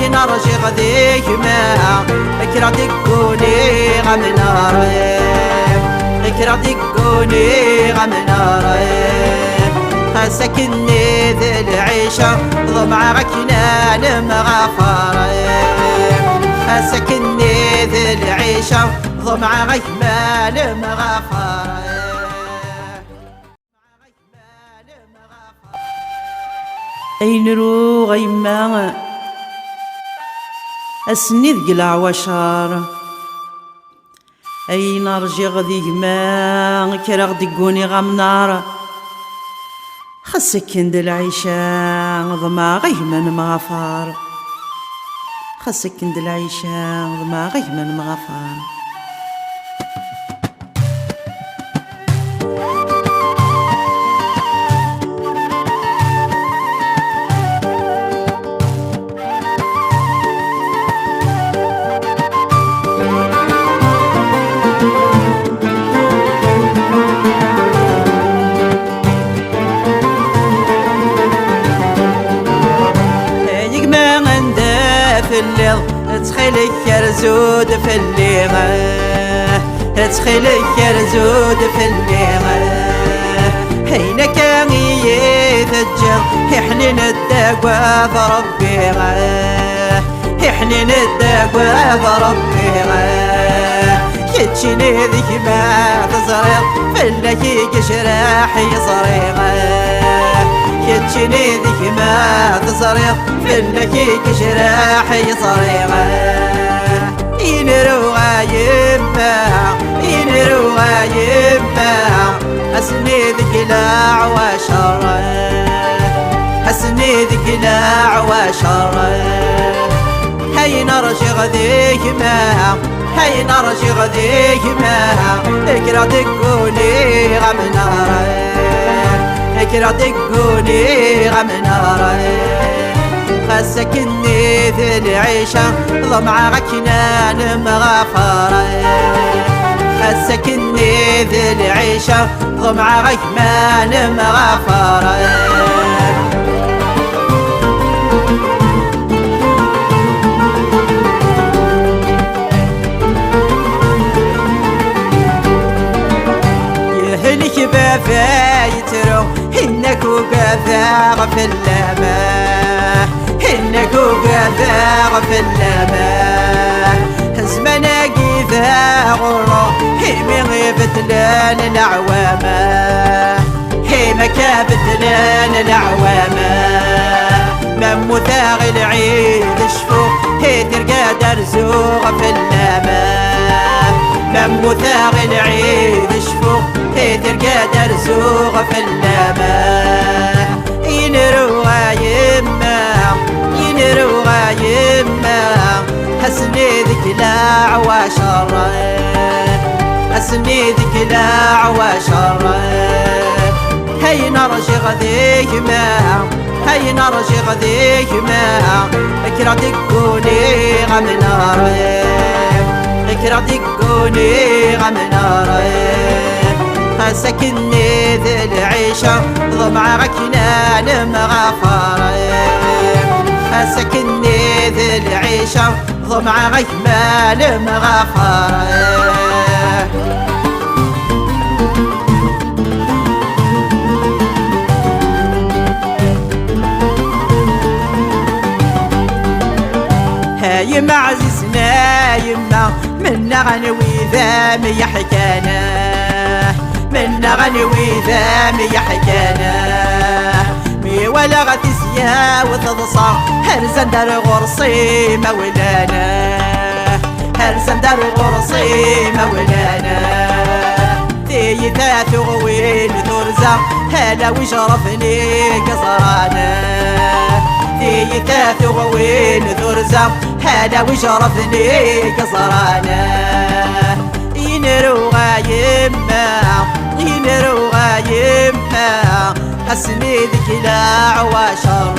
هاي نرجع غذيك ما اكرا دقوني غم ناري اكرا دقوني غم ناري سكني ذي العيشة ضمع غكنا لمغفاري سكني ذي العيشة ضمع غكنا لمغفاري أين رو غيما أسند قلع وشار أين أرجع غذي ما كرغ دقوني غم نار خسكن دل العيشة ضما غيمن مغفار خسكن دل العيشة ضما غيمن مغفار تخيلك يرزود في الليغة تخيلك يرزود في الليغة هينا كان يتجر يحنين الدقوة بربيغة يحنين الدقوة بربيغة يتشيني ذيك ما تزرق في اللكيك شراح يصريغة يتشيني ذيك ما تزرق في اللكيك شراح يصريغة ينرو غايبا ينرو غايبا أسني ذيك لا وشر أسني ذيك لا وشر هاي نرجع غذيك ما هاي نرجع غذيك ما اكرا دقوني غم ناري اكرا دقوني غم ناري خسكني ذي العيشة ضمع غكنان مغفاري خسكني ذي العيشة ضمع غكنان مغفاري فايترو إنك وقاثاغ في اللماء إنك وقاثاغ في اللماء زمنا قيثاغ هيمي غيبتلان العوامة هيما كابتلان العوامة ممو ثاغ العيد شفو هي ترقى درزوغ في اللماء ممو ثاغ العيد شفو هي ترقى درزوغ في اللماء ينرو غايما ينرو غايما حسني ذيك لا وشر حسني ذيك لا وشر هاي نرجع غذيك ما هاي نرجع غذيك ما اكرا دقوني غم ناري اكرا دقوني غم ناري سكني ذي العيشة ضمع غكنان مغفاري سكني ذي العيشة ضمع غكنان مغفاري هاي معززنا يما منا غنوي ذام يحكانا منا غنوي ذام يحكانا مي ولا غتسيا وتضصى هرزن دار غرصي مولانا هرزن دار غرصي مولانا ذي ثاث غوين ثرزة هلا وشرفني قصرانا ذي ثاث غوين ثرزة هلا وشرفني قصرانا ينرو غايما ينرو غايما حسني ذيك لا وشر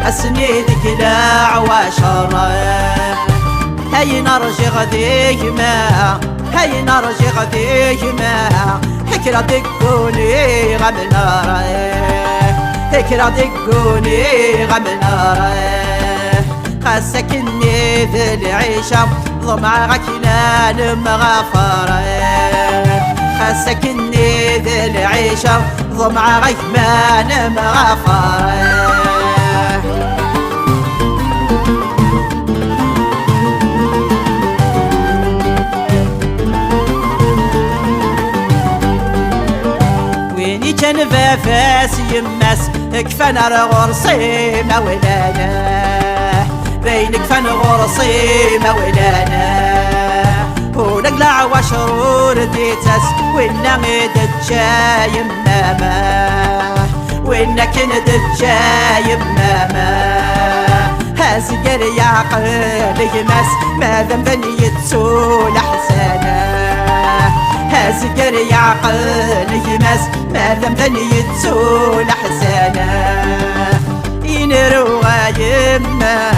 حسني ذيك لا وشر هاي نرجع غذيك ما هاي نرجع غذيك ما هكرا دقوني غم ناري هكرا دقوني غم ناري خسكني ذي العيشة ضمع غكنا مغفرة خسكني ذي العيشة ضمع غكنا مغفرة كان فافاس يماس كفن غرصي مولانا بين كفن غرصي مولانا ونقلع وشرور ديتاس وإنا دجا يماما وإنا كن دجا يماما هازقر يعقل يماس ما ذنبن يتسول حسانا هازقر يعقل يماس ما ذنبن يتسول حسانا ينروى يما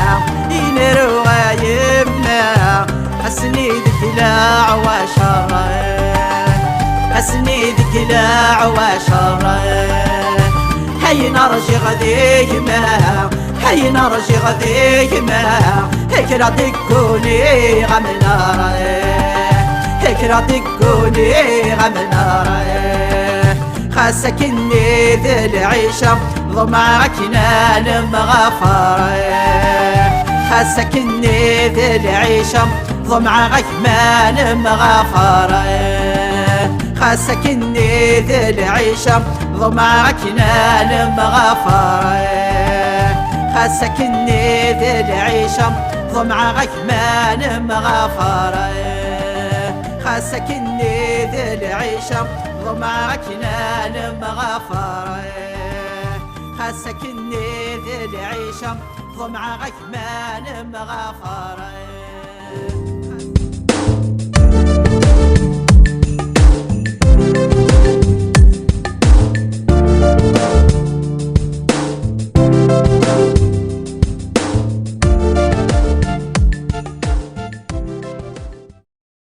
ينروى يما حسني ذكلاع وشرا حسني ذكلاع وشرا هي نرجع ذيما هي نرجع ذيما هيك ردكوني غم نار هيك ردكوني غم نار خسكني ذي العيشة ضمعك نال مغفرة خسكني ذي العيشة ضمعك مال مغفرة خسكني ذي العيشة ضمعك نال مغفرة خسكني ذي العيشة ضمعك مال مغفرة خسكني ذي العيشة ضمعك نال مغفرة خسكني ذي العيشة ضمعك مال مغفرة